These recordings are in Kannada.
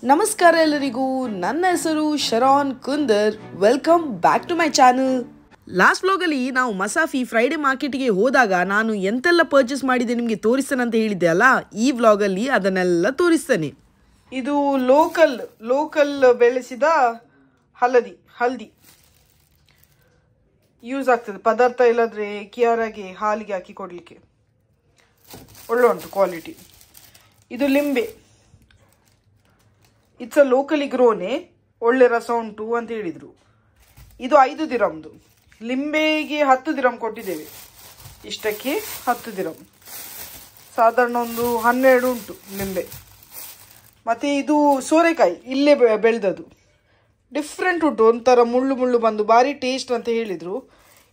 ನಮಸ್ಕಾರ ಎಲ್ಲರಿಗೂ, ನನ್ನ ಹೆಸರು Sharon Kundar. Welcome back to my channel. Last ವ್ಲಾಗಲ್ಲಿ ನಾವು ಮಸಾಫಿ ಫ್ರೈಡೆ ಮಾರ್ಕೆಟ್ಗೆ ಹೋದಾಗ ನಾನು ಎಂತೆಲ್ಲ ಪರ್ಚೇಸ್ ಮಾಡಿದೆ ನಿಮಗೆ ತೋರಿಸ್ತೇನೆ ಅಂತ ಹೇಳಿದ್ದೆ ಅಲ್ಲ. ಈ ವ್ಲಾಗಲ್ಲಿ ಅದನ್ನೆಲ್ಲ ತೋರಿಸ್ತೇನೆ. ಇದು ಲೋಕಲ್ ಬೆಳೆಸಿದ ಹಲ್ದಿ ಯೂಸ್ ಆಗ್ತದೆ. ಪದಾರ್ಥ ಇಲ್ಲದ್ರೆ ಕಿಯಾರಾಗೆ ಹಾಲಿಗೆ ಹಾಕಿ ಕೊಡಲಿಕ್ಕೆ ಒಳ್ಳೆ ಉಂಟು ಕ್ವಾಲಿಟಿ. ಇದು ಲಿಂಬೆ, ಇಟ್ಸ್ ಅ ಲೋಕಲಿ ಗ್ರೋನೆ, ಒಳ್ಳೆ ರಸ ಉಂಟು ಅಂತ ಹೇಳಿದ್ರು. ಇದು 5 ದಿರಮ್ದು. ಲಿಂಬೆಗೆ 10 ದಿರಮ್ ಕೊಟ್ಟಿದ್ದೇವೆ. ಇಷ್ಟಕ್ಕೆ 10 ದಿರಮ್, ಸಾಧಾರಣ ಒಂದು 12 ಉಂಟು ಲಿಂಬೆ. ಮತ್ತೆ ಇದು ಸೋರೆಕಾಯಿ, ಇಲ್ಲೇ ಬೆಳೆದದು. ಡಿಫ್ರೆಂಟ್ ಉಂಟು, ಒಂಥರ ಮುಳ್ಳು ಬಂದು ಭಾರಿ ಟೇಸ್ಟ್ ಅಂತ ಹೇಳಿದ್ರು.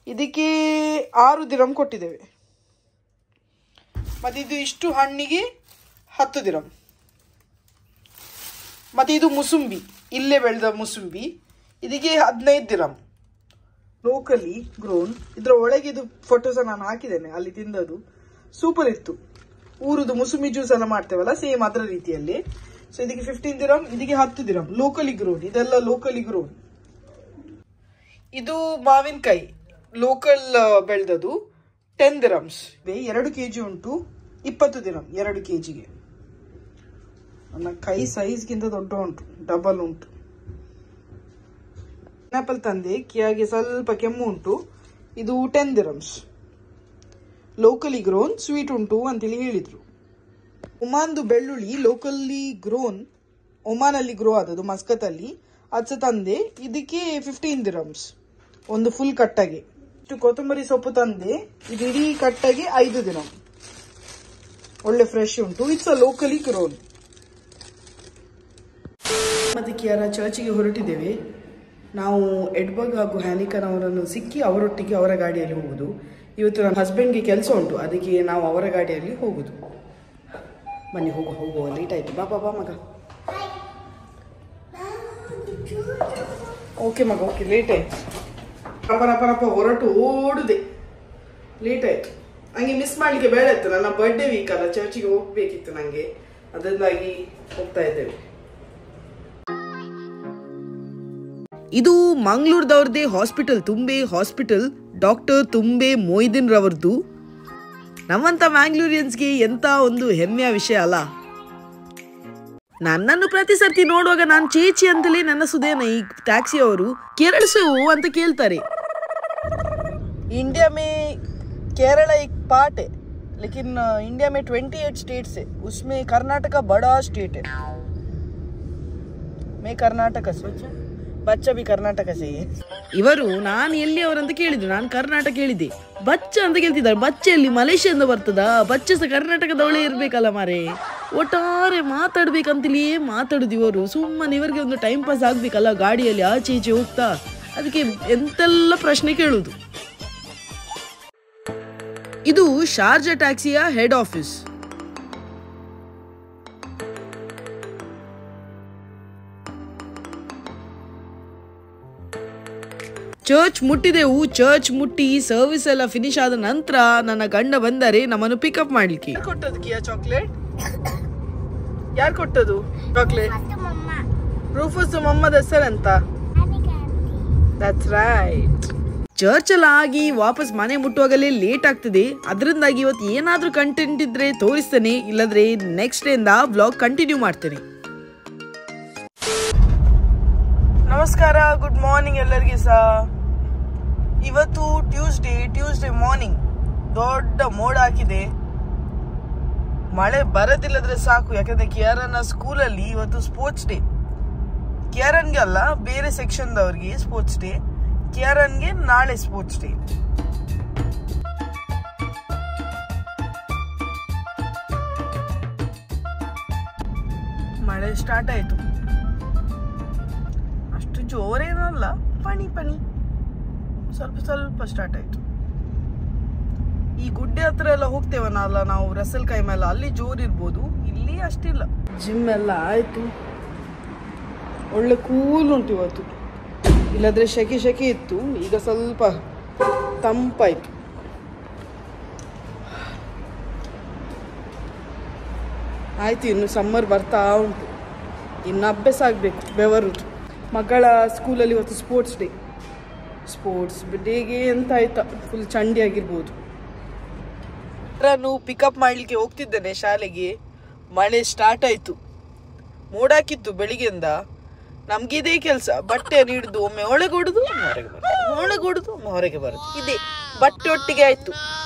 ಇದಕ್ಕೆ 6 ದಿರಮ್ ಕೊಟ್ಟಿದ್ದೇವೆ. ಮತ್ತೆ ಇದು ಇಷ್ಟು ಹಣ್ಣಿಗೆ 10 ದಿರಮ್. ಮತ್ತೆ ಇದು ಮುಸುಂಬಿ, ಇಲ್ಲೇ ಬೆಳೆದ ಮುಸುಂಬಿ, ಇದಕ್ಕೆ 15 ದಿರಮ್. Locally grown. ಇದರ ಒಳಗೆ ಇದು ಫೋಟೋಸ ನಾನು ಹಾಕಿದ್ದೇನೆ, ಅಲ್ಲಿ ತಿಂದದು ಸೂಪರ್ ಇತ್ತು. ಊರದು ಮುಸುಂಬಿ ಜ್ಯೂಸ್ ಎಲ್ಲ ಮಾಡ್ತೇವಲ್ಲ, ಸೇಮ್ ಅದರ ರೀತಿಯಲ್ಲಿ. ಸೊ ಇದಕ್ಕೆ 15 ದಿರಮ್, ಇದಕ್ಕೆ 10 ದಿರಮ್. ಲೋಕಲಿ ಗ್ರೋನ್, ಇದೆಲ್ಲ ಲೋಕಲಿ ಗ್ರೋನ್. ಇದು ಮಾವಿನಕಾಯಿ, ಲೋಕಲ್ ಬೆಳೆದದು, 10 ದಿರಮ್ಸ್. 2 kg ಉಂಟು, 20 ದಿರಮ್ 2 kgಗೆ. ನನ್ನ ಕೈ ಸೈಜ್ಗಿಂತ ದೊಡ್ಡ ಉಂಟು, ಡಬಲ್ ಉಂಟು. ಪೈನಾಪಲ್ ತಂದೆ, ಕಿಯಾಗೆ ಸ್ವಲ್ಪ ಕೆಮ್ಮು ಉಂಟು. ಇದು 10 ದಿರಮ್ಸ್. ಲೋಕಲಿ ಗ್ರೋನ್, ಸ್ವೀಟ್ ಉಂಟು ಅಂತೇಳಿ ಹೇಳಿದ್ರು. ಒಮಾನ್ದು ಬೆಳ್ಳುಳ್ಳಿ ಲೋಕಲಿ ಗ್ರೋನ್, ಒಮಾನಲ್ಲಿ ಗ್ರೋ ಆದದು, ಮಸ್ಕತ್ತಲ್ಲಿ. ಅದು ತಂದೆ, ಇದಕ್ಕೆ 15 ದಿರಮ್ಸ್ ಒಂದು ಫುಲ್ ಕಟ್ಟಾಗೆ. ಇಷ್ಟು ಕೊತ್ತಂಬರಿ ಸೊಪ್ಪು ತಂದೆ, ಇದು ಇಡೀ ಕಟ್ಟಾಗೆ 5 ದಿರಮ್. ಒಳ್ಳೆ ಫ್ರೆಶ್ ಉಂಟು. It's a locally grown. ಮತ್ತೆ ಕಿಯಾರ ಚರ್ಚಿಗೆ ಹೊರಟಿದ್ದೇವೆ. ನಾವು ಎಡ್ಬರ್ಗ್ ಹಾಗೂ ಹ್ಯಾನಿಕನ್ ಅವರನ್ನು ಸಿಕ್ಕಿ ಅವರೊಟ್ಟಿಗೆ ಅವರ ಗಾಡಿಯಲ್ಲಿ ಹೋಗುದು. ಇವತ್ತು ನನ್ನ ಹಸ್ಬೆಂಡ್ಗೆ ಕೆಲಸ ಉಂಟು, ಅದಕ್ಕೆ ನಾವು ಅವರ ಗಾಡಿಯಲ್ಲಿ ಹೋಗುದು. ಬನ್ನಿ ಹೋಗುವ ಲೇಟ್ ಆಯ್ತು. ಬಾ ಮಗ. ಓಕೆ ಮಗ, ಓಕೆ. ಲೇಟ್ ಆಯ್ತು. ರಪ್ಪ ಹೊರಟು ಓಡುದೆ. ಲೇಟ್ ಆಯ್ತು. ಹಂಗೆ ಮಿಸ್ ಮಾಡ್ಲಿಕ್ಕೆ ಬೇಡ ಇತ್ತು. ನನ್ನ ಬರ್ಡೇ ವೀಕ್ ಅಲ್ಲ, ಚರ್ಚಿಗೆ ಹೋಗ್ಬೇಕಿತ್ತು ನಂಗೆ, ಅದರಿಂದಾಗಿ ಹೋಗ್ತಾ ಇದ್ದೇವೆ. ಇದು ಮಂಗಳೂರದವ್ರದ್ದೇ ಹಾಸ್ಪಿಟಲ್, ತುಂಬೆ ಹಾಸ್ಪಿಟಲ್. ಡಾಕ್ಟರ್ ತುಂಬೆ ಮೊಯ್ದೀನ್ ರವರ್ದು. ನಮ್ಮಂತ ಮ್ಯಾಂಗ್ಳೂರಿಯನ್ಸ್ಗೆ ಎಂತ ಒಂದು ಹೆಮ್ಮೆಯ ವಿಷಯ ಅಲ್ಲ. ನನ್ನನ್ನು ಪ್ರತಿ ಸರ್ತಿ ನೋಡುವಾಗ ನಾನು ಚೇಚಿ ಅಂತಲೇ ನೆನೆಸುದೇನ. ಈ ಟ್ಯಾಕ್ಸಿ ಅವರು ಕೇರಳಸು ಅಂತ ಕೇಳ್ತಾರೆ. इंडिया में केरला एक पार्ट है, लेकिन इंडिया में 28 स्टेट्स है, उसमें कर्नाटक बड़ा स्टेट है. मैं कर्नाटक से, बच्चा भी कर्नाटक से है. ಇವರು ನಾನು ಎಲ್ಲಿ ಅವರಂತ ಕೇಳಿದ್ರು, ನಾನು ಕರ್ನಾಟಕ ಹೇಳಿದೆ. ಬಚ್ಚ ಅಂತ ಕೇಳ್ತಿದ್ದಾರೆ. ಬಚ್ಚೆಯಲ್ಲಿ ಮಲೇಷ್ಯಾದಿಂದ ಬರ್ತದ? ಬಚ್ಚ ಸಹ ಕರ್ನಾಟಕದವಳೇ ಇರ್ಬೇಕಲ್ಲ ಮಾರೆ. ಒಟ್ಟಾರೆ ಮಾತಾಡ್ಬೇಕಂತಲೇ ಮಾತಾಡುದು ಇವರು. ಸುಮ್ಮನೆ ಇವರಿಗೆ ಒಂದು ಟೈಮ್ ಪಾಸ್ ಆಗ್ಬೇಕಲ್ಲ, ಗಾಡಿಯಲ್ಲಿ ಆಚೆ ಈಚೆ ಹೋಗ್ತಾ. ಅದಕ್ಕೆ ಎಂತೆಲ್ಲ ಪ್ರಶ್ನೆ ಕೇಳುದು. ಇದು ಶಾರ್ಜಾ ಟ್ಯಾಕ್ಸಿಯ ಹೆಡ್ ಆಫೀಸ್. ಚರ್ಚ್ ಮುಟ್ಟಿದೆವು. ಚರ್ಚ್ ಮುಟ್ಟಿ ಸರ್ವಿಸ್ ಎಲ್ಲ ಫಿನಿಶ್ ಆದ ನಂತರ ನನ್ನ ಗಂಡ ಬಂದರೆ ನಮ್ಮನ್ನು ಪಿಕಪ್ ಮಾಡ್ಲಿಕ್ಕೆ. ಕೊಟ್ಟದ್ದು ಕಿಯಾ ಚಾಕ್ಲೇಟ್? ಯಾರು ಕೊಟ್ಟದು ಚಾಕ್ಲೇಟ್? ರೂಫಸ್ ಮಮ್ಮದ ಹೆಸರಂತ. That's right. ಚರ್ಚ್ ಎಲ್ಲ ಆಗಿ ವಾಪಸ್ ಮನೆ ಮುಟ್ಟುವಾಗಲೇ ಲೇಟ್ ಆಗ್ತದೆ. ಅದರಿಂದಾಗಿ ಇವತ್ತು ಏನಾದ್ರೂ ಕಂಟೆಂಟ್ ಇದ್ರೆ ತೋರಿಸ್ತೇನೆ, ಇಲ್ಲದ್ರೆ ನೆಕ್ಸ್ಟ್ ಡೇ ಇಂದ ವ್ಲಾಗ್ ಕಂಟಿನ್ಯೂ ಮಾಡ್ತೇನೆ. ನಮಸ್ಕಾರ, ಗುಡ್ ಮಾರ್ನಿಂಗ್ ಎಲ್ಲರಿಗೆ ಸಹ. ಇವತ್ತು ಟ್ಯೂಸ್ಡೇ ಮಾರ್ನಿಂಗ್ ದೊಡ್ಡ ಮೋಡ ಹಾಕಿದೆ. ಮಳೆ ಬರದಿಲ್ಲದ್ರೆ ಸಾಕು, ಯಾಕಂದ್ರೆ ಕಿಯಾರನ್ನ ಸ್ಕೂಲಲ್ಲಿ ಇವತ್ತು ಸ್ಪೋರ್ಟ್ಸ್ ಡೇ. ಕಿಯಾರನ್ಗೆ ಅಲ್ಲ, ಬೇರೆ ಸೆಕ್ಷನ್ದವ್ರಿಗೆ ಸ್ಪೋರ್ಟ್ಸ್ ಡೇ. ಕಿಯಾರನ್ಗೆ ನಾಳೆ ಸ್ಪೋರ್ಟ್ಸ್ ಡೇ. ಮಳೆ ಸ್ಟಾರ್ಟ್ ಆಯ್ತು. ಅಷ್ಟು ಜೋರೇನಲ್ಲ, ಪನಿ ಸ್ವಲ್ಪ ಸ್ಟಾರ್ಟ್ ಆಯ್ತು. ಈ ಗುಡ್ಡೆ ಹತ್ರ ಎಲ್ಲ ಹೋಗ್ತೇವಲ್ಲ ನಾವು, ರಸಲ್ ಕೈ ಮೇಲೆ, ಅಲ್ಲಿ ಜೋರ್ ಇರ್ಬೋದು, ಇಲ್ಲಿ ಅಷ್ಟಿಲ್ಲ. ಜಿಮ್ ಎಲ್ಲ ಆಯ್ತು. ಒಳ್ಳೆ ಕೂಲ್ ಉಂಟು ಇವತ್ತು. ಇಲ್ಲದ್ರೆ ಶೆಕೆ ಇತ್ತು, ಈಗ ಸ್ವಲ್ಪ ತಂಪಾಯ್ತು. ಆಯ್ತು, ಇನ್ನು ಸಮ್ಮರ್ ಬರ್ತಾ ಉಂಟು. ಇನ್ನು ಅಭ್ಯಾಸ ಆಗಬೇಕು ಬೆವರುದು. ಮಗಳ ಸ್ಕೂಲಲ್ಲಿ ಇವತ್ತು ಸ್ಪೋರ್ಟ್ಸ್ ಡೇಗೆ ಎಂತ ಆಯ್ತಾ ಫುಲ್ ಚಂಡಿ ಆಗಿರ್ಬೋದು. ನಾನು ಪಿಕಪ್ ಮಾಡಲಿಕ್ಕೆ ಹೋಗ್ತಿದ್ದೇನೆ ಶಾಲೆಗೆ. ಮಳೆ ಸ್ಟಾರ್ಟ್ ಆಯಿತು. ಮೋಡಾಕಿತ್ತು ಬೆಳಿಗ್ಗೆಯಿಂದ. ನಮಗಿದೇ ಕೆಲಸ, ಬಟ್ಟೆಯನ್ನು ಹಿಡಿದು ಒಮ್ಮೆ ಒಳಗೊಡುದು ಹೊರಗೆ ಬರೋದು, ಒಳಗೊಡುದು ಒಮ್ಮೆ ಹೊರಗೆ ಬರೋದು, ಇದೇ ಬಟ್ಟೆ ಒಟ್ಟಿಗೆ ಆಯಿತು.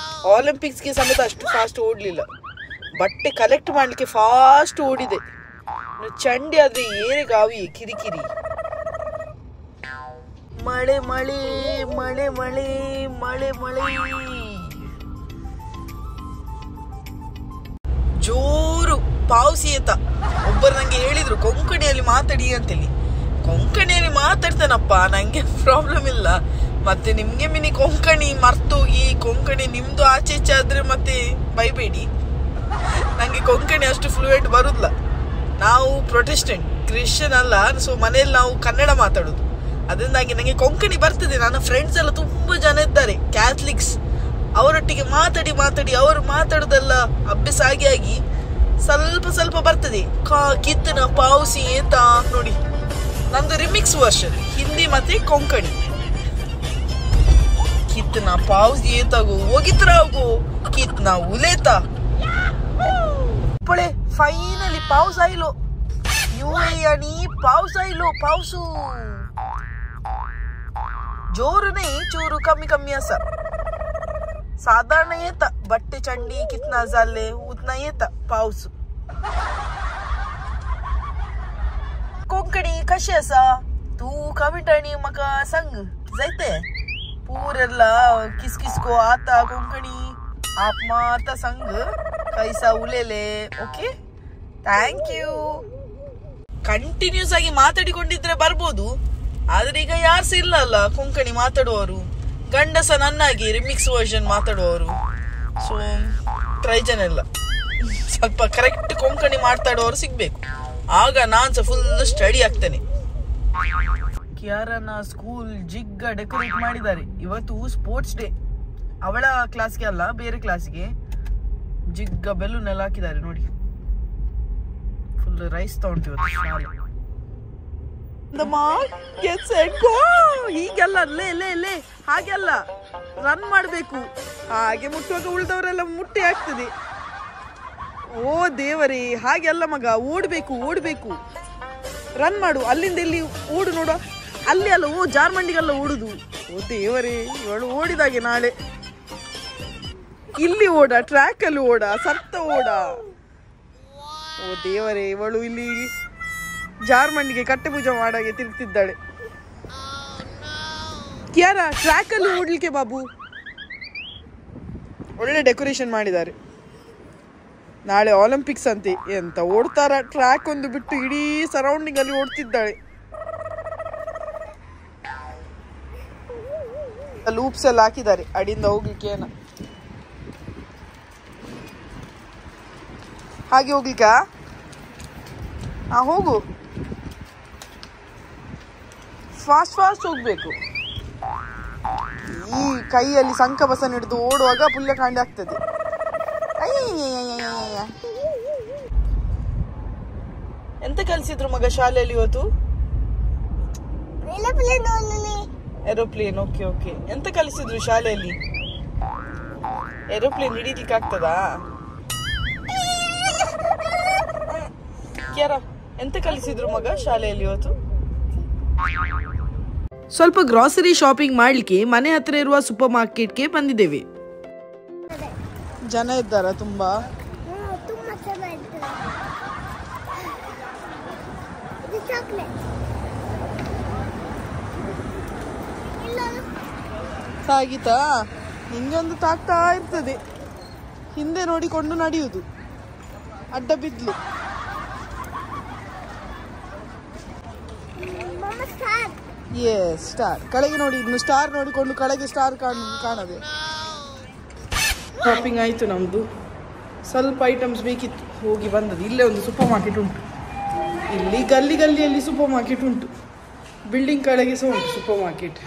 ಒಲಿಂಪಿಕ್ಸ್ಗೆ ಸಮೇತ ಅಷ್ಟು ಫಾಸ್ಟ್ ಓಡಲಿಲ್ಲ. ಬಟ್ಟೆ ಕಲೆಕ್ಟ್ ಮಾಡಲಿಕ್ಕೆ ಫಾಸ್ಟ್ ಓಡಿದೆ. ಚಂಡಿ ಆದರೆ ಏರಿಗಾವಿ ಕಿರಿಕಿರಿ. ಮಳೆ ಮಳೆ ಮಳೆ ಮಳೆ ಮಳೆ ಮಳೆ ಜೋರು ಪಾವಸಿಯತ. ಒಬ್ಬರು ನಂಗೆ ಹೇಳಿದ್ರು ಕೊಂಕಣಿಯಲ್ಲಿ ಮಾತಾಡಿ ಅಂತೇಳಿ. ಕೊಂಕಣಿಯಲ್ಲಿ ಮಾತಾಡ್ತಾನಪ್ಪ, ನಂಗೆ ಪ್ರಾಬ್ಲಮ್ ಇಲ್ಲ. ಮತ್ತೆ ನಿಮ್ಗೆ ಮಿನಿ ಕೊಂಕಣಿ ಮರ್ತೋಗಿ ಕೊಂಕಣಿ ನಿಮ್ದು ಆಚೆ ಈಚೆ ಆದ್ರೆ ಮತ್ತೆ ಬೈಬೇಡಿ. ನಂಗೆ ಕೊಂಕಣಿ ಅಷ್ಟು ಫ್ಲೂಯೆಂಟ್ ಬರುದಿಲ್ಲ. ನಾವು ಪ್ರೊಟೆಸ್ಟೆಂಟ್, ಕ್ರಿಶ್ಚಿಯನ್ ಅಲ್ಲ. ಸೊ ಮನೆಯಲ್ಲಿ ನಾವು ಕನ್ನಡ ಮಾತಾಡೋದು. ಅದರಿಂದಾಗಿ ನನಗೆ ಕೊಂಕಣಿ ಬರ್ತದೆ. ನನ್ನ ಫ್ರೆಂಡ್ಸ್ ಎಲ್ಲ ತುಂಬಾ ಜನ ಇದ್ದಾರೆ ಕ್ಯಾಥಲಿಕ್ಸ್. ಅವರೊಟ್ಟಿಗೆ ಮಾತಾಡಿ ಅವರು ಮಾತಾಡೋದೆಲ್ಲ ಅಭ್ಯಾಸ ಆಗಿ ಸ್ವಲ್ಪ ಸ್ವಲ್ಪ ಬರ್ತದೆ. ಕಿತ್ತನ ಪಾವಸಿ ಏತ ನೋಡಿ, ನಂದು ರಿಮಿಕ್ಸ್ ವರ್ಷನ್ ಹಿಂದಿ ಮತ್ತೆ ಕೊಂಕಣಿ. ಕಿತ್ತನ ಪಾವಸಿ ಏತಾಗೋ ಹೋಗಿತ್ರಾಗೋ ಕಿತ್ನ ಉಲೇತ ಪಳೆ ಫೈನಲಿ ಪಾವ್ಸ್ ಆಯ್ಲು. ಯುಎನಿ ಪಾವ್ಸ್ ಆಯ್ಲು. ಪಾವ್ಸು ಜೋರುನೇ ಚೂರು ಕಮ್ಮಿ ಅಸ. साधारण येता बट्टे चंडी कितना झाले उतना येता पाऊस. कोंकणी कशी असा तू कवितानी मका सांग जायते पूरेला किसको आता कोंकणी आप माता सांग कैसा उलेले. Okay thank you. ಕಂಟಿನ್ಯೂಸ್ ಆಗಿ ಮಾತಾಡಿಕೊಂಡಿದ್ರೆ ಬರ್ಬೋದು, ಆದ್ರೆ ಈಗ ಯಾರು ಸಹ ಇಲ್ಲ ಕೊಂಕಣಿ ಮಾತಾಡುವವರು. ಗಂಡಸ ನನ್ನಾಗಿ ರಿಮಿಕ್ಸ್ ವರ್ಷನ್ ಮಾತಾಡುವವರು. ಸೊ ಟ್ರೈ ಜನ ಇಲ್ಲ, ಸ್ವಲ್ಪ ಕರೆಕ್ಟ್ ಕೊಂಕಣಿ ಮಾತಾಡುವವರು ಸಿಗ್ಬೇಕು. ಆಗ ನಾನು ಸಹ ಫುಲ್ ಸ್ಟಡಿ ಆಗ್ತೇನೆ. ಕಿಯಾರನ ಸ್ಕೂಲ್ ಜಿಗ್ಗ ಡೆಕೋರೇಟ್ ಮಾಡಿದ್ದಾರೆ. ಇವತ್ತು ಸ್ಪೋರ್ಟ್ಸ್ ಡೇ. ಅವಳ ಕ್ಲಾಸ್ಗೆ ಅಲ್ಲ, ಬೇರೆ ಕ್ಲಾಸ್ಗೆ ಜಿಗ್ಗ ಬೆಲೂನ್ ಎಲ್ಲ ಹಾಕಿದ್ದಾರೆ ನೋಡಿ. ಫುಲ್ ರೈಸ್ ತಗೊಂಡು ಇವತ್ತು ಶಾಲೆ. ಹೀಗೆಲ್ಲ ಲೇ ಹಾಗೆಲ್ಲ ರನ್ ಮಾಡಬೇಕು. ಹಾಗೆ ಮುಟ್ಟುವಾಗ ಉಳಿದವರೆಲ್ಲ ಮುಟ್ಟಿ ಆಗ್ತದೆ. ಓ ದೇವರೇ, ಹಾಗೆಲ್ಲ ಮಗ ಓಡ್ಬೇಕು. ರನ್ ಮಾಡು, ಅಲ್ಲಿಂದ ಇಲ್ಲಿ ಓಡು ನೋಡು. ಅಲ್ಲಿ ಅಲ್ಲ, ಓ ಜಾರ್ಮಂಡಿಗೆಲ್ಲ ಓಡುದು. ಓ ದೇವರೇ, ಇವಳು ಓಡಿದಾಗೆ ನಾಳೆ. ಇಲ್ಲಿ ಓಡ, ಟ್ರ್ಯಾಕ್ ಅಲ್ಲಿ ಓಡ, ಸತ್ತ ಓಡ. ಓ ದೇವರೇ, ಇವಳು ಇಲ್ಲಿ ಜಾರ್ಮಂಡಿಗೆ ಕಟ್ಟೆ ಪೂಜೆ ಮಾಡಾಗೆ ತಿರುಗ್ತಿದ್ದಾಳೆ. ಕ್ಯಾರ ಟ್ರ್ಯಾಕ್ ಅಲ್ಲಿ ಓಡ್ಲಿಕ್ಕೆ ಬಾಬು. ಒಳ್ಳೆ ಡೆಕೋರೇಷನ್ ಮಾಡಿದ್ದಾರೆ. ನಾಳೆ ಒಲಿಂಪಿಕ್ಸ್ ಅಂತೆ. ಎಂತ ಓಡ್ತಾರ, ಟ್ರ್ಯಾಕ್ ಒಂದು ಬಿಟ್ಟು ಇಡೀ ಸರೌಂಡಿಂಗ್ ಅಲ್ಲಿ ಓಡ್ತಿದ್ದಾಳೆ. ಲೂಪ್ಸ್ ಎಲ್ಲ ಹಾಕಿದ್ದಾರೆ ಅಡಿಯಿಂದ ಹೋಗ್ಲಿಕ್ಕೆ. ಏನ ಹಾಗೆ ಹೋಗ್ಲಿಕ್ಕ? ಹೋಗು, ಫಾಸ್ಟ್ ಹೋಗ್ಬೇಕು. ಈ ಕೈಯಲ್ಲಿ ಸಂಕ ಬಸನ ಹಿಡಿದು ಓಡುವಾಗ ಪುಲ್ಯ ಕಾಂಡಿ ಆಗ್ತದೆ. ಎಂತ ಕಲಿಸಿದ್ರು ಮಗ ಶಾಲೆಯಲ್ಲಿ ಇವತ್ತು? ಏರೋಪ್ಲೇನ್. ಓಕೆ. ಎಂತ ಕಲಿಸಿದ್ರು ಶಾಲೆಯಲ್ಲಿ? ಏರೋಪ್ಲೇನ್ ಹಿಡಿಲಿಕ್ಕೆ ಆಗ್ತದಾ? ಕ್ಯಾರ ಎಂತ ಕಲಿಸಿದ್ರು ಮಗ ಶಾಲೆಯಲ್ಲಿ ಇವತ್ತು? ಸ್ವಲ್ಪ ಗ್ರಾಸರಿ ಶಾಪಿಂಗ್ ಮಾಡ್ಲಿಕ್ಕೆ ಮನೆ ಹತ್ರ ಇರುವ ಸೂಪರ್ ಮಾರ್ಕೆಟ್ಗೆ ಬಂದಿದ್ದೇವೆ. ಜನ ಇದ್ದಾರ ತುಂಬಾ? ತಾಗಿತಾ? ನಿಂಗೆ ಒಂದು ತಾಗ್ತಾ ಇರ್ತದೆ. ಹಿಂದೆ ನೋಡಿಕೊಂಡು ನಡೆಯುವುದು. ಅಡ್ಡ ಬಿದ್ಲು. ಸ್ಟಾರ್ ಕೆಳಗೆ ನೋಡಿ, ಇನ್ನು ಸ್ಟಾರ್ ನೋಡಿಕೊಂಡು ಕೆಳಗೆ ಸ್ಟಾರ್ ಕಾಣದೆ. ಶಾಪಿಂಗ್ ಆಯ್ತು ನಮ್ದು. ಸ್ವಲ್ಪ ಐಟಮ್ಸ್ ಬೇಕಿತ್ತು, ಹೋಗಿ ಬಂದದ್ದು. ಇಲ್ಲೇ ಒಂದು ಸೂಪರ್ ಮಾರ್ಕೆಟ್ ಉಂಟು. ಇಲ್ಲಿ ಗಲ್ಲಿಯಲ್ಲಿ ಸೂಪರ್ ಮಾರ್ಕೆಟ್ ಉಂಟು. ಬಿಲ್ಡಿಂಗ್ ಕೆಳಗೆ ಸಹ ಉಂಟು ಸೂಪರ್ ಮಾರ್ಕೆಟ್.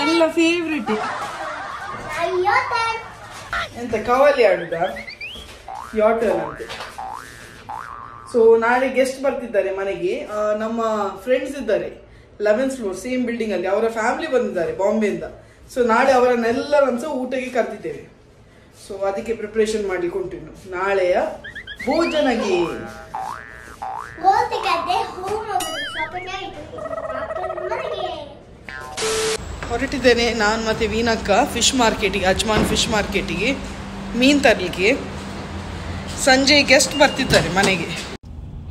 ಎಲ್ಲ ಫೇವ್ರೆಟ್. ಎಂತ ಕವಲಿ ಆಡುದ? ಯೋರ್ ಟರ್ನ್ ಅಂತೆ. ಸೊ ನಾಳೆ ಗೆಸ್ಟ್ ಬರ್ತಿದ್ದಾರೆ ಮನೆಗೆ. ನಮ್ಮ ಫ್ರೆಂಡ್ಸ್ ಇದ್ದಾರೆ 11th floor ಸೇಮ್ ಬಿಲ್ಡಿಂಗ್ ಅಲ್ಲಿ. ಅವರ ಫ್ಯಾಮಿಲಿ ಬಂದಿದ್ದಾರೆ ಬಾಂಬೆಯಿಂದ. ಸೊ ನಾಳೆ ಅವರನ್ನೆಲ್ಲರನ್ನು ಸಹ ಊಟಕ್ಕೆ ಕರೆದಿದ್ದೇವೆ. ಸೊ ಅದಕ್ಕೆ ಪ್ರಿಪರೇಷನ್ ಮಾಡ್ಲಿಕ್ಕೆ ಉಂಟು ನಾಳೆಯ ಭೋಜನಗೆ. ಹೊರಟಿದ್ದೇನೆ ನಾನು ಮತ್ತೆ ವೀನಕ್ಕ ಫಿಶ್ ಮಾರ್ಕೆಟಿಗೆ, ಅಜ್ಮಾನ್ ಫಿಶ್ ಮಾರ್ಕೆಟಿಗೆ ಮೀನು ತರಲಿಕ್ಕೆ. ಸಂಜೆ ಗೆಸ್ಟ್ ಬರ್ತಿದ್ದಾರೆ ಮನೆಗೆ.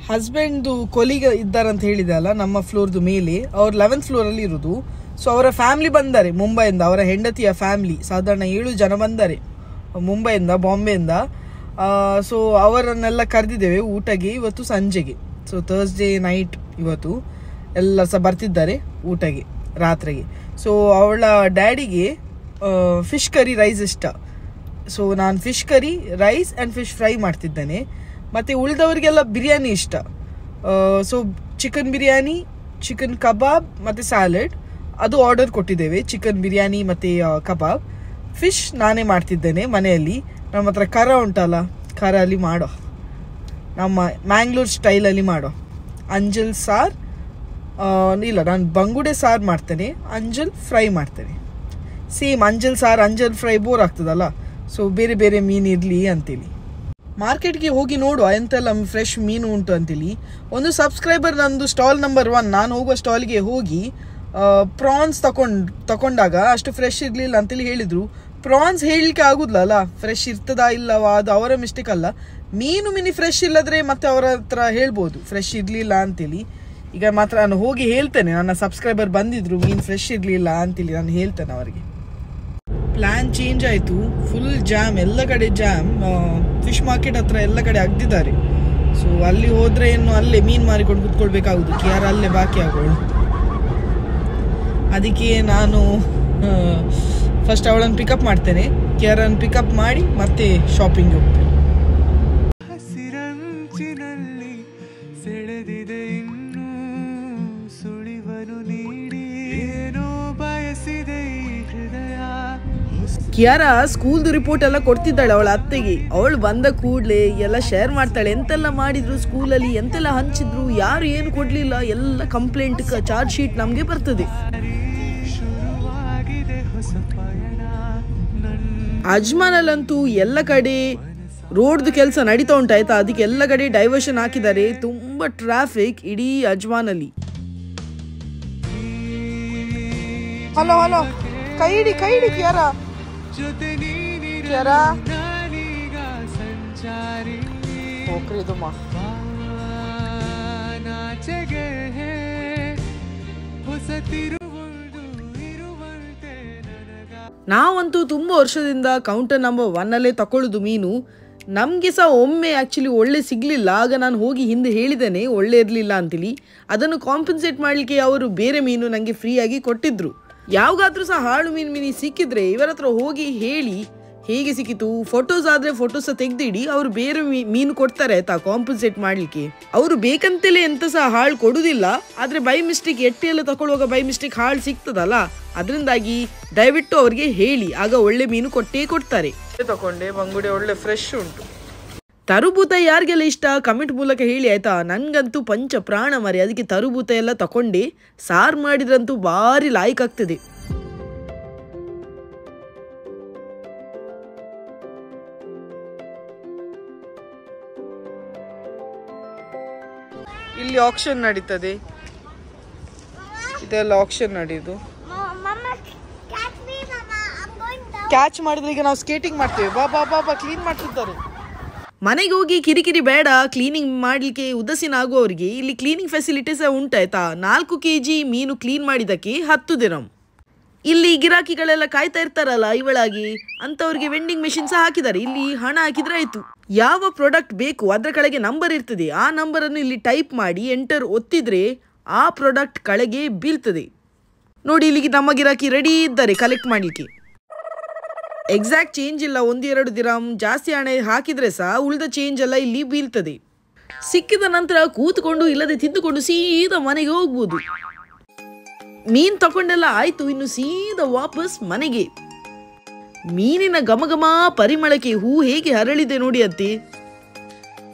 ಹಸ್ಬೆಂಡ್ದು ಕೊಲಿಗ ಇದ್ದಾರಂತ ಹೇಳಿದೆ ಅಲ್ಲ ನಮ್ಮ ಫ್ಲೋರ್ದು ಮೇಲೆ, ಅವ್ರು 11th floor ಅಲ್ಲಿ ಇರೋದು. ಸೊ ಅವರ ಫ್ಯಾಮಿಲಿ ಬಂದ್ದಾರೆ ಮುಂಬೈಯಿಂದ, ಅವರ ಹೆಂಡತಿಯ ಫ್ಯಾಮಿಲಿ ಸಾಧಾರಣ 7 ಜನ ಬಂದ್ದಾರೆ ಮುಂಬೈಯಿಂದ, ಬಾಂಬೆಯಿಂದ. ಸೊ ಅವರನ್ನೆಲ್ಲ ಕರೆದಿದ್ದೇವೆ ಊಟಗೆ ಇವತ್ತು ಸಂಜೆಗೆ. ಸೊ ಥರ್ಸ್ಡೇ ನೈಟ್ ಇವತ್ತು ಎಲ್ಲ ಸಹ ಬರ್ತಿದ್ದಾರೆ ಊಟಗೆ ರಾತ್ರಿಗೆ. ಸೊ ಅವಳ ಡ್ಯಾಡಿಗೆ ಫಿಶ್ ಕರಿ ರೈಸ್ ಇಷ್ಟ. ಸೊ ನಾನು fish curry rice and fish fry ಮಾಡ್ತಿದ್ದೇನೆ. ಮತ್ತು ಉಳಿದವರಿಗೆಲ್ಲ ಬಿರಿಯಾನಿ ಇಷ್ಟ. So chicken biryani, chicken kebab ಮತ್ತು ಸ್ಯಾಲಡ್ ಅದು ಆರ್ಡರ್ ಕೊಟ್ಟಿದ್ದೇವೆ. ಚಿಕನ್ ಬಿರಿಯಾನಿ ಮತ್ತು ಕಬಾಬ್. ಫಿಶ್ ನಾನೇ ಮಾಡ್ತಿದ್ದೇನೆ ಮನೆಯಲ್ಲಿ. ನಮ್ಮ ಹತ್ರ ಖರ ಉಂಟಲ್ಲ, ಖರ ಅಲ್ಲಿ ಮಾಡೋ, ನಮ್ಮ ಮ್ಯಾಂಗ್ಳೂರ್ ಸ್ಟೈಲಲ್ಲಿ ಮಾಡೋ. ಅಂಜಲ್ ಸಾರು ಇಲ್ಲ, ನಾನು ಬಂಗುಡೆ ಸಾರು ಮಾಡ್ತೇನೆ, ಅಂಜಲ್ ಫ್ರೈ ಮಾಡ್ತೇನೆ. ಸೇಮ್ ಅಂಜಲ್ ಸಾರು ಅಂಜಲ್ ಫ್ರೈ ಬೋರ್ ಆಗ್ತದಲ್ಲ, ಸೊ ಬೇರೆ ಬೇರೆ ಮೀನು ಇರಲಿ ಅಂತೇಳಿ ಮಾರ್ಕೆಟ್ಗೆ ಹೋಗಿ ನೋಡುವ ಎಂತೆಲ್ಲ ಫ್ರೆಶ್ ಮೀನು ಉಂಟು ಅಂತೇಳಿ. ಒಂದು ಸಬ್ಸ್ಕ್ರೈಬರ್ ನಂದು ಸ್ಟಾಲ್ ನಂಬರ್ 1 ನಾನು ಹೋಗುವ ಸ್ಟಾಲ್ಗೆ ಹೋಗಿ ಪ್ರಾನ್ಸ್ ತಗೊಂಡಾಗ ಅಷ್ಟು ಫ್ರೆಶ್ ಇರಲಿಲ್ಲ ಅಂತೇಳಿ ಹೇಳಿದರು. ಪ್ರಾನ್ಸ್ ಹೇಳಲಿಕ್ಕೆ ಆಗುದಿಲ್ಲ, ಫ್ರೆಶ್ ಇರ್ತದಾ ಇಲ್ಲವಾ, ಅದು ಅವರ ಮಿಸ್ಟೇಕ್ ಅಲ್ಲ. ಮೀನು ಫ್ರೆಶ್ ಇಲ್ಲದ್ರೆ ಮತ್ತೆ ಅವರ ಹತ್ರ ಹೇಳ್ಬೋದು ಫ್ರೆಶ್ ಇರಲಿಲ್ಲ ಅಂತೇಳಿ. ಈಗ ಮಾತ್ರ ನಾನು ಹೋಗಿ ಹೇಳ್ತೇನೆ, ನನ್ನ ಸಬ್ಸ್ಕ್ರೈಬರ್ ಬಂದಿದ್ರು ಮೀನು ಫ್ರೆಶ್ ಇರಲಿಲ್ಲ ಅಂತೇಳಿ ನಾನು ಹೇಳ್ತೇನೆ ಅವರಿಗೆ. ಪ್ಲ್ಯಾನ್ ಚೇಂಜ್ ಆಯಿತು. ಫುಲ್ ಜಾಮ್, ಎಲ್ಲ ಕಡೆ ಜಾಮ್. ಫಿಶ್ ಮಾರ್ಕೆಟ್ ಹತ್ರ ಎಲ್ಲ ಕಡೆ ಅಗ್ದಿದ್ದಾರೆ. ಸೊ ಅಲ್ಲಿ ಹೋದರೆ ಇನ್ನು ಅಲ್ಲೇ ಮೀನು ಮಾರಿಕೊಂಡು ಕುತ್ಕೊಳ್ಬೇಕಾಗುದು. ಕಿಯಾರ ಅಲ್ಲೇ ಬಾಕಿ ಆಗೋಳು. ಅದಕ್ಕೆ ನಾನು ಫಸ್ಟ್ ಅವಳನ್ನು ಪಿಕಪ್ ಮಾಡ್ತೇನೆ. ಕಿಯಾರನ್ನು ಪಿಕಪ್ ಮಾಡಿ ಮತ್ತೆ ಶಾಪಿಂಗ್ ಹೋಗ್ತೇನೆ. ಕಿಯಾರ ಸ್ಕೂಲ್ದು ರಿಪೋರ್ಟ್ ಎಲ್ಲ ಕೊಡ್ತಿದ್ದಾಳೆ ಅವಳ ಅತ್ತೆಗೆ. ಅವಳು ಬಂದ ಕೂಡಲೇ ಎಲ್ಲ ಶೇರ್ ಮಾಡ್ತಾಳೆ. ಎಂತೆಲ್ಲ ಮಾಡಿದ್ರು ಸ್ಕೂಲಲ್ಲಿ, ಎಂತೆಲ್ಲ ಹಂಚಿದ್ರು, ಯಾರು ಏನು ಕೊಡ್ಲಿಲ್ಲ, ಎಲ್ಲ ಕಂಪ್ಲೇಂಟ್ ಚಾರ್ಜ್ ಶೀಟ್ ನಮಗೆ ಬರ್ತದೆ. ಅಜ್ಮಾನಲ್ಲಂತೂ ಎಲ್ಲ ಕಡೆ ರೋಡ್ದು ಕೆಲಸ ನಡೀತಾ ಉಂಟಾಯ್ತಾ, ಅದಕ್ಕೆ ಎಲ್ಲ ಕಡೆ ಡೈವರ್ಷನ್ ಹಾಕಿದ್ದಾರೆ. ತುಂಬ ಟ್ರಾಫಿಕ್ ಇಡೀ ಅಜ್ಮಾನಲ್ಲಿ. ಹಲೋ ಹಲೋ, ಕೈ ಹಿಡಿ ಕಿಯಾರ. ನಾವಂತೂ ತುಂಬ ವರ್ಷದಿಂದ ಕೌಂಟರ್ ನಂಬರ್ 1 ಅಲ್ಲೇ ತಕೊಳ್ಳೋದು ಮೀನು. ನಮಗೆ ಸಹ ಒಮ್ಮೆ ಆ್ಯಕ್ಚುಲಿ ಒಳ್ಳೆ ಸಿಗಲಿಲ್ಲ. ಆಗ ನಾನು ಹೋಗಿ ಹಿಂದೆ ಹೇಳಿದ್ದೇನೆ ಒಳ್ಳೆ ಇರಲಿಲ್ಲ ಅಂತೇಳಿ. ಅದನ್ನು ಕಾಂಪನ್ಸೇಟ್ ಮಾಡಲಿಕ್ಕೆ ಅವರು ಬೇರೆ ಮೀನು ನನಗೆ ಫ್ರೀಯಾಗಿ ಕೊಟ್ಟಿದ್ರು. ಯಾವಾಗಾದ್ರೂ ಸಹ ಹಾಳು ಮೀನು ಸಿಕ್ಕಿದ್ರೆ ಇವರ ಹತ್ರ ಹೋಗಿ ಹೇಳಿ ಹೇಗೆ ಸಿಕ್ಕಿತು, ಫೋಟೋಸ್ ಆದರೆ ಫೋಟೋಸ್ ತೆಗೆದಿಡಿ, ಅವರು ಬೇರೆ ಮೀನು ಕೊಡ್ತಾರೆ ಆಯ್ತಾ ಕಾಂಪನ್ಸೇಟ್ ಮಾಡಲಿಕ್ಕೆ. ಅವರು ಬೇಕಂತಲೇ ಎಂತ ಸಹ ಹಾಳು ಕೊಡುವುದಿಲ್ಲ. ಆದರೆ ಬೈ ಮಿಸ್ಟೇಕ್ ಎಟ್ಟೆ ಎಲ್ಲ ತಗೊಳ್ಳುವಾಗ ಬೈ ಮಿಸ್ಟೇಕ್ ಹಾಳು ಸಿಗ್ತದಲ್ಲ, ಅದರಿಂದಾಗಿ ದಯವಿಟ್ಟು ಅವ್ರಿಗೆ ಹೇಳಿ, ಆಗ ಒಳ್ಳೆ ಮೀನು ಕೊಟ್ಟೇ ಕೊಡ್ತಾರೆ. ತಗೊಂಡೆ ಬಂಗುಡೆ ಒಳ್ಳೆ ಫ್ರೆಶ್ ಉಂಟು. ತರುಬೂತ ಯಾರಿಗೆಲ್ಲ ಇಷ್ಟ ಕಮೆಂಟ್ ಮೂಲಕ ಹೇಳಿ ಆಯ್ತಾ. ನನಗಂತೂ ಪಂಚ ಪ್ರಾಣ ಮರಿ, ಅದಕ್ಕೆ ತರುಬೂತ ಎಲ್ಲ ತಗೊಂಡೆ. ಸಾರು ಮಾಡಿದ್ರಂತೂ ಭಾರಿ ಲಾಯ್ಕ್ ಆಗ್ತದೆ. ಇಲ್ಲಿ ಆಕ್ಷನ್ ನಡೀತದೆ, ಇದೆಲ್ಲ ಆಕ್ಷನ್ ನಡೆಯುದು. ಕ್ಯಾಚ್ ಮಾಡಿದ್ರೆ ಈಗ ನಾವು ಸ್ಕೇಟಿಂಗ್ ಮಾಡ್ತೇವೆ. ಬಾ ಕ್ಲೀನ್ ಮಾಡ್ತಿದ್ದಾರೆ. ಮನೆಗೆ ಹೋಗಿ ಕಿರಿಕಿರಿ ಬೇಡ, ಕ್ಲೀನಿಂಗ್ ಮಾಡಲಿಕ್ಕೆ ಉದಾಸೀನಾಗುವವರಿಗೆ ಇಲ್ಲಿ ಕ್ಲೀನಿಂಗ್ ಫೆಸಿಲಿಟೀಸ್ ಉಂಟಾಯ್ತಾ. 4 kg ಮೀನು ಕ್ಲೀನ್ ಮಾಡಿದ್ದಕ್ಕೆ 10 ದಿರಂ. ಇಲ್ಲಿ ಗಿರಾಕಿಗಳೆಲ್ಲ ಕಾಯ್ತಾ ಇರ್ತಾರಲ್ಲ ಇವಳಾಗಿ, ಅಂಥವ್ರಿಗೆ ವೆಂಡಿಂಗ್ ಮೆಷಿನ್ ಸಹ ಹಾಕಿದ್ದಾರೆ. ಇಲ್ಲಿ ಹಣ ಹಾಕಿದ್ರೆ ಆಯಿತು. ಯಾವ ಪ್ರಾಡಕ್ಟ್ ಬೇಕು ಅದರ ಕೆಳಗೆ ನಂಬರ್ ಇರ್ತದೆ. ಆ ನಂಬರನ್ನು ಇಲ್ಲಿ ಟೈಪ್ ಮಾಡಿ ಎಂಟರ್ ಒತ್ತಿದ್ರೆ ಆ ಪ್ರಾಡಕ್ಟ್ ಕೆಳಗೆ ಬೀಳ್ತದೆ. ನೋಡಿ ಇಲ್ಲಿಗೆ ನಮ್ಮ ಗಿರಾಕಿ ರೆಡಿ ಇದ್ದಾರೆ ಕಲೆಕ್ಟ್ ಮಾಡಲಿಕ್ಕೆ. ಎಕ್ಸಾಕ್ಟ್ ಚೇಂಜ್ ಇಲ್ಲ, 1-2 ದಿರಂ ಜಾಸ್ತಿ ಹಣ ಹಾಕಿದರೆ ಸಹ ಉಳಿದ ಚೇಂಜ್ ಎಲ್ಲ ಇಲ್ಲಿ ಬೀಳ್ತದೆ. ಸಿಕ್ಕಿದ ನಂತರ ಕೂತ್ಕೊಂಡು ಇಲ್ಲದೆ ತಿಂದುಕೊಂಡು ಸೀದಾ ಮನೆಗೆ ಹೋಗ್ಬೋದು. ಮೀನು ತಗೊಂಡೆಲ್ಲ ಆಯ್ತು, ಇನ್ನು ಸೀದಾ ವಾಪಸ್ ಮನೆಗೆ. ಮೀನಿನ ಘಮಘಮ ಪರಿಮಳಕ್ಕೆ ಹೂ ಹೇಗೆ ಹರಳಿದೆ ನೋಡಿ ಅತ್ತೆ.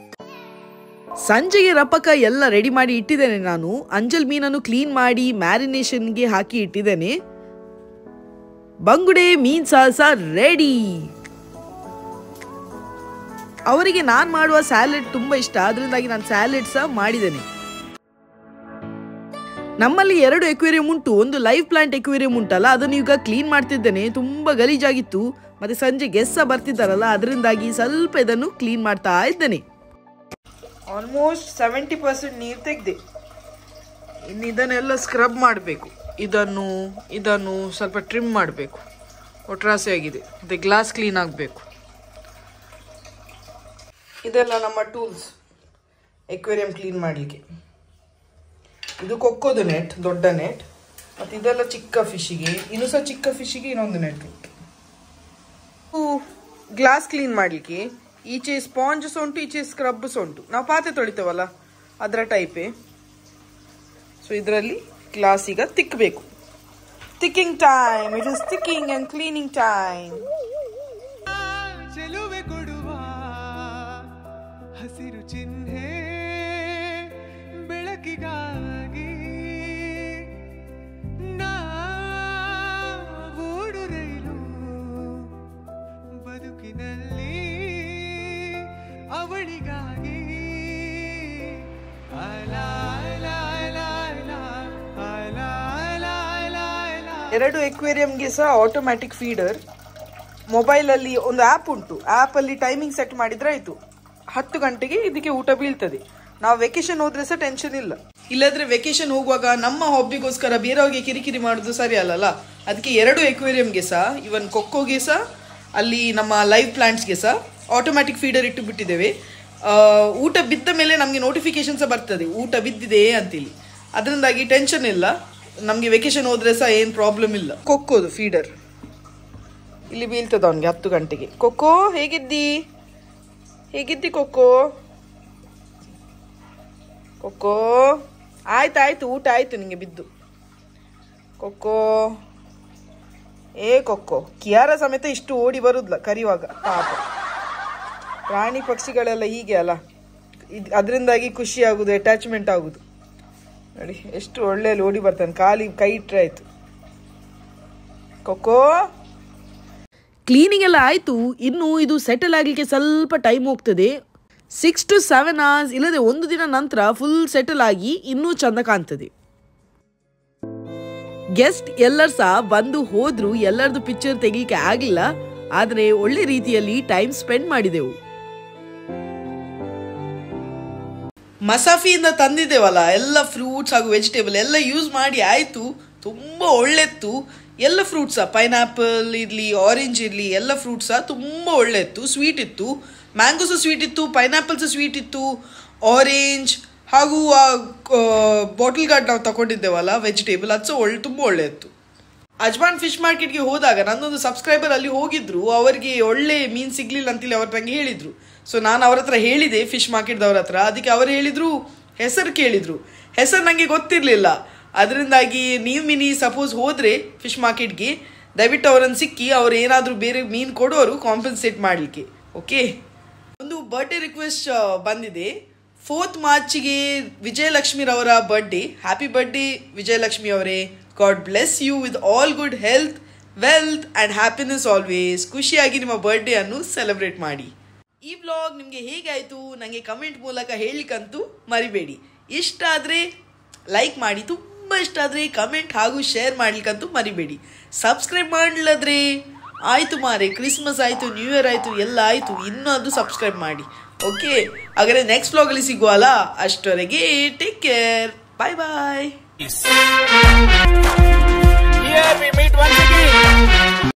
ಸಂಜೆಗೆ ರಪಕ ಎಲ್ಲ ರೆಡಿ ಮಾಡಿ ಇಟ್ಟಿದ್ದೇನೆ. ನಾನು ಅಂಜಲ್ ಮೀನನ್ನು ಕ್ಲೀನ್ ಮಾಡಿ ಮ್ಯಾರಿನೇಷನ್ಗೆ ಹಾಕಿ ಇಟ್ಟಿದ್ದೇನೆ. ಬಂಗುಡೆ ಮೀನ್ ಸಾಲ್ಸ ರೆಡಿ. ಅವರಿಗೆ ನಾನು ಮಾಡುವ ಸ್ಯಾಲೆಡ್ ತುಂಬಾ ಇಷ್ಟ, ಅದರಿಂದಾಗಿ ನಾನು ಸ್ಯಾಲೆಡ್ ಸಹ ಮಾಡಿದ್ದೇನೆ. ನಮ್ಮಲ್ಲಿ 2 ಎಕ್ವೇರಿಯಂ ಉಂಟು. ಒಂದು ಲೈವ್ ಪ್ಲಾಂಟ್ ಎಕ್ವೇರಿಯಂ ಉಂಟಲ್ಲ, ಅದನ್ನು ಈಗ ಕ್ಲೀನ್ ಮಾಡ್ತಿದ್ದೇನೆ. ತುಂಬಾ ಗಲೀಜಾಗಿತ್ತು, ಮತ್ತೆ ಸಂಜೆ ಗೆಸ್ಟ್ ಸಹ ಬರ್ತಿದ್ದಾರಲ್ಲ, ಅದರಿಂದಾಗಿ ಸ್ವಲ್ಪ ಇದನ್ನು ಕ್ಲೀನ್ ಮಾಡ್ತಾ ಇದ್ದೇನೆ. ಆಲ್ಮೋಸ್ಟ್ 70% ನೀರು ತೆಗೆದೆ. ಇನ್ನು ಇದನ್ನೆಲ್ಲ ಸ್ಕ್ರಬ್ ಮಾಡಬೇಕು. ಇದನ್ನು ಸ್ವಲ್ಪ ಟ್ರಿಮ್ ಮಾಡಬೇಕು. ಒಟ್ರಾಸೆ ಆಗಿದೆ. ಮತ್ತೆ ಗ್ಲಾಸ್ ಕ್ಲೀನ್ ಆಗಬೇಕು. ಇದೆಲ್ಲ ನಮ್ಮ ಟೂಲ್ಸ್ ಎಕ್ವೇರಿಯಂ ಕ್ಲೀನ್ ಮಾಡಲಿಕ್ಕೆ. ಇದು ಕೊಕ್ಕೋದು ನೆಟ್, ದೊಡ್ಡ ನೆಟ್. ಮತ್ತು ಇದೆಲ್ಲ ಚಿಕ್ಕ ಫಿಶ್ಶಿಗೆ, ಇನ್ನೂ ಸಹ ಚಿಕ್ಕ ಫಿಶ್ಶಿಗೆ ಇನ್ನೊಂದು ನೆಟ್ ಉಂಟು. ಗ್ಲಾಸ್ ಕ್ಲೀನ್ ಮಾಡಲಿಕ್ಕೆ ಈಚೆ ಸ್ಪಾಂಜ್ ಸಹ ಉಂಟು, ಈಚೆ ಸ್ಕ್ರಬ್ ಸಹ ಉಂಟು. ನಾವು ಪಾತ್ರೆ ತೊಳಿತೇವಲ್ಲ ಅದರ ಟೈಪೇ. ಸೊ ಇದರಲ್ಲಿ ಗ್ಲಾಸ್ ಈಗ ತಿಕ್ಕಬೇಕು. ತಿಕ್ಕಿಂಗ್ ಟೈಮ್. ಇಟ್ ಇಸ್ ತಿಕ್ಕಿಂಗ್ ಅಂಡ್ ಕ್ಲೀನಿಂಗ್ ಟೈಮ್. ಹಸಿರು ಚಿಹ್ನೆ ಬೆಳಕಿಗಾಗಿ ಓಡು ರೈಲು ಬದುಕಿನಲ್ಲಿ ಅವಳಿಗಾಗಿ. 2 ಎಕ್ವೇರಿಯಂಗೆ ಸಹ ಆಟೋಮ್ಯಾಟಿಕ್ ಫೀಡರ್. ಮೊಬೈಲಲ್ಲಿ ಒಂದು ಆ್ಯಪ್ ಉಂಟು. ಆ್ಯಪಲ್ಲಿ ಟೈಮಿಂಗ್ ಸೆಟ್ ಮಾಡಿದ್ರೆ ಆಯಿತು. 10 ಗಂಟೆಗೆ ಇದಕ್ಕೆ ಊಟ ಬೀಳ್ತದೆ. ನಾವು ವೆಕೇಶನ್ ಹೋದ್ರೆ ಸಹ ಟೆನ್ಷನ್ ಇಲ್ಲ. ಇಲ್ಲದ್ರೆ ವೆಕೇಶನ್ ಹೋಗುವಾಗ ನಮ್ಮ ಹಾಬಿಗೋಸ್ಕರ ಬೇರೆಯವ್ರಿಗೆ ಕಿರಿಕಿರಿ ಮಾಡೋದು ಸರಿ ಅಲ್ಲಲ್ಲ. ಅದಕ್ಕೆ 2 ಎಕ್ವೇರಿಯಂಗೆ ಸಹ, ಇವನ್ ಕೊಕ್ಕೋಗೆ ಸಹ, ಅಲ್ಲಿ ನಮ್ಮ ಲೈವ್ ಪ್ಲಾಂಟ್ಸ್ಗೆ ಸಹ ಆಟೋಮ್ಯಾಟಿಕ್ ಫೀಡರ್ ಇಟ್ಟು ಬಿಟ್ಟಿದ್ದೇವೆ. ಊಟ ಬಿದ್ದ ಮೇಲೆ ನಮಗೆ ನೋಟಿಫಿಕೇಶನ್ ಸಹ ಬರ್ತದೆ, ಊಟ ಬಿದ್ದಿದೆ ಅಂತೇಳಿ. ಅದರಿಂದಾಗಿ ಟೆನ್ಷನ್ ಇಲ್ಲ. ನಮಗೆ ವೆಕೇಶನ್ ಹೋದ್ರೆ ಸಹ ಏನು ಪ್ರಾಬ್ಲಮ್ ಇಲ್ಲ. ಕೊಕ್ಕೋದು ಫೀಡರ್ ಇಲ್ಲಿ ಬೀಳ್ತದ ಅವನಿಗೆ 10 ಗಂಟೆಗೆ. ಕೊಕ್ಕೋ ಹೇಗಿದ್ದಿ ಕೊಕ್ಕೋ? ಕೊಕ್ಕೋ ಆಯ್ತಾಯ್ತು, ಊಟ ಆಯ್ತು ನಿಂಗೆ ಬಿದ್ದು. ಕೊಕ್ಕೋ ಕೊಕ್ಕೋ. ಕಿಯಾರ ಸಮೇತ ಇಷ್ಟು ಓಡಿ ಬರುದ್ಲ ಕರಿಯುವಾಗ. ಪಾಪ, ಪ್ರಾಣಿ ಪಕ್ಷಿಗಳೆಲ್ಲ ಹೀಗೆ ಅಲ್ಲ, ಅದರಿಂದಾಗಿ ಖುಷಿ ಆಗುದು, ಅಟ್ಯಾಚ್ಮೆಂಟ್ ಆಗುದು. ನೋಡಿ ಎಷ್ಟು ಒಳ್ಳೆಯಲ್ಲಿ ಓಡಿ ಬರ್ತಾನೆ. ಕೈ ಇಟ್ಟರೆ ಆಯ್ತು. ಕೊಕ್ಕೋ ಕ್ಲೀನಿಂಗ್ ಎಲ್ಲ ಆಯಿತು. ಇನ್ನು ಇದು ಸೆಟಲ್ ಆಗಲಿಕ್ಕೆ ಸ್ವಲ್ಪ ಟೈಮ್ ಹೋಗ್ತದೆ. 6 to 7 hours ಇಲ್ಲದೆ 1 ದಿನ ನಂತರ ಫುಲ್ ಸೆಟಲ್ ಆಗಿ ಇನ್ನೂ ಚಂದ ಕಾಣ್ತದೆ. ಗೆಸ್ಟ್ ಎಲ್ಲರೂ ಸಹ ಬಂದು ಹೋದ್ರು. ಎಲ್ಲರದು ಪಿಕ್ಚರ್ ತೆಗಿಲಿಕ್ಕೆ ಆಗಲಿಲ್ಲ, ಆದರೆ ಒಳ್ಳೆ ರೀತಿಯಲ್ಲಿ ಟೈಮ್ ಸ್ಪೆಂಡ್ ಮಾಡಿದೆವು. ಮಸಾಫಿಯಿಂದ ತಂದಿದ್ದೇವಲ್ಲ ಎಲ್ಲ ಫ್ರೂಟ್ಸ್ ಹಾಗೂ ವೆಜಿಟೇಬಲ್ ಎಲ್ಲ ಯೂಸ್ ಮಾಡಿ ಆಯಿತು. ತುಂಬ ಒಳ್ಳೆತ್ತು. ಎಲ್ಲ ಫ್ರೂಟ್ಸ, ಪೈನಾಪಲ್ ಇರಲಿ, ಆರೆಂಜ್ ಇರಲಿ, ಎಲ್ಲ ಫ್ರೂಟ್ಸ ತುಂಬ ಒಳ್ಳೆ ಇತ್ತು. ಸ್ವೀಟ್ ಇತ್ತು, ಮ್ಯಾಂಗೋ ಸಹ ಸ್ವೀಟ್ ಇತ್ತು, ಪೈನಾಪಲ್ ಸಹ ಸ್ವೀಟ್ ಇತ್ತು, ಆರೆಂಜ್ ಹಾಗೂ ಬಾಟಲ್ ಗಾರ್ಡ್ ನಾವು ತಗೊಂಡಿದ್ದೇವಲ್ಲ ವೆಜಿಟೇಬಲ್, ಅದು ಸಹ ತುಂಬ ಒಳ್ಳೆ ಇತ್ತು. ಅಜ್ಮಾನ್ ಫಿಶ್ ಮಾರ್ಕೆಟ್ಗೆ ಹೋದಾಗ ನನ್ನೊಂದು ಸಬ್ಸ್ಕ್ರೈಬರ್ ಅಲ್ಲಿ ಹೋಗಿದ್ರು. ಅವರಿಗೆ ಒಳ್ಳೆ ಮೀನು ಸಿಗ್ಲಿಲ್ಲ ಅಂತೇಳಿ ಅವ್ರ ನಂಗೆ ಹೇಳಿದ್ರು. ಸೊ ನಾನು ಅವ್ರ ಹತ್ರ ಹೇಳಿದೆ, ಫಿಶ್ ಮಾರ್ಕೆಟ್ದವ್ರ ಹತ್ರ. ಅದಕ್ಕೆ ಅವರು ಹೇಳಿದ್ರು, ಹೆಸರು ಕೇಳಿದ್ರು. ಹೆಸರು ನನಗೆ ಗೊತ್ತಿರಲಿಲ್ಲ. ಅದರಿಂದಾಗಿ ನೀವು ಸಪೋಸ್ ಹೋದರೆ ಫಿಶ್ ಮಾರ್ಕೆಟ್ಗೆ ದಯವಿಟ್ಟು ಅವರನ್ನು ಸಿಕ್ಕಿ, ಅವ್ರು ಏನಾದರೂ ಬೇರೆ ಮೀನು ಕೊಡೋರು ಕಾಂಪನ್ಸೇಟ್ ಮಾಡಲಿಕ್ಕೆ. ಓಕೆ, ಒಂದು ಬರ್ಡೇ ರಿಕ್ವೆಸ್ಟ್ ಬಂದಿದೆ. 4th ಮಾರ್ಚ್ಗೆ ವಿಜಯಲಕ್ಷ್ಮಿರವರ ಬರ್ಡೇ. ಹ್ಯಾಪಿ ಬರ್ಡೇ ವಿಜಯಲಕ್ಷ್ಮಿ ಅವರೇ. God bless you with all good health, wealth and happiness always. ಖುಷಿಯಾಗಿ ನಿಮ್ಮ ಬರ್ಡೇ ಅನ್ನು ಸೆಲೆಬ್ರೇಟ್ ಮಾಡಿ. ಈ ವ್ಲಾಗ್ ನಿಮಗೆ ಹೇಗಾಯಿತು ನನಗೆ ಕಮೆಂಟ್ ಮೂಲಕ ಹೇಳಲಿಕ್ಕಂತೂ ಮರಿಬೇಡಿ. ಇಷ್ಟ ಆದರೆ ಲೈಕ್ ಮಾಡಿ, ತುಂಬ ಇಷ್ಟ ಆದರೆ ಕಮೆಂಟ್ ಹಾಗೂ ಶೇರ್ ಮಾಡ್ಲಿಕ್ಕಂತೂ ಮರಿಬೇಡಿ. ಸಬ್ಸ್ಕ್ರೈಬ್ ಮಾಡಲಿಲ್ಲದ್ರೆ ಆಯಿತು ಮಾರೆ, ಕ್ರಿಸ್ಮಸ್ ಆಯಿತು, ನ್ಯೂ ಇಯರ್ ಆಯಿತು, ಎಲ್ಲ ಆಯಿತು, ಇನ್ನೂ ಅದು ಸಬ್ಸ್ಕ್ರೈಬ್ ಮಾಡಿ. ಓಕೆ, ಹಾಗಾದರೆ ನೆಕ್ಸ್ಟ್ ವ್ಲಾಗಲ್ಲಿ ಸಿಗುವಲ್ಲ, ಅಷ್ಟವರೆಗೆ ಟೇಕ್ ಕೇರ್, ಬಾಯ್ ಬಾಯ್.